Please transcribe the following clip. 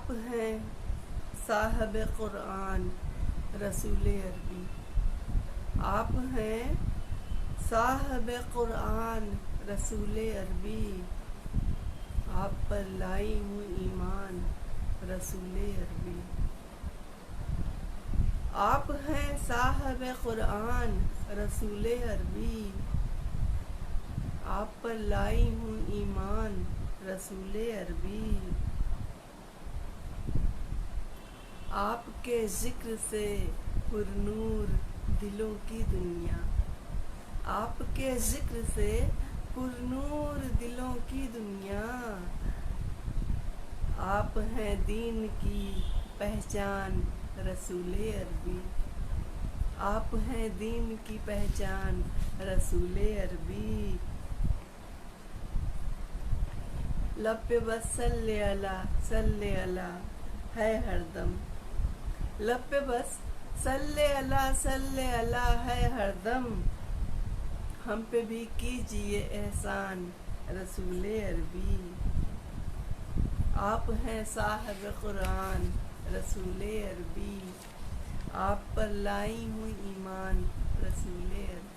آپ ہیں صاحب قرآن رسول عربی، آپ ہیں صاحب قرآن رسول عربی، آپ پر لائی ہوں ایمان رسول عربی۔ آپ ہیں صاحب قرآن رسول عربی، آپ پر لائی ہوں ایمان رسول عربی۔ آپ کے ذکر سے پر نور دلوں کی دنیا، آپ کے ذکر سے پر نور دلوں کی دنیا۔ آپ ہیں دین کی پہچان رسول عربی، آپ ہیں دین کی پہچان رسول عربی۔ لب پہ بس صلی اللہ ہے ہر دم، لب پہ بس صلی اللہ ہے ہر دم، ہم پہ بھی کیجئے احسان رسول عربی۔ آپ ہیں صاحب قرآن رسول عربی، آپ پر لائی ہوں ایمان رسول عربی۔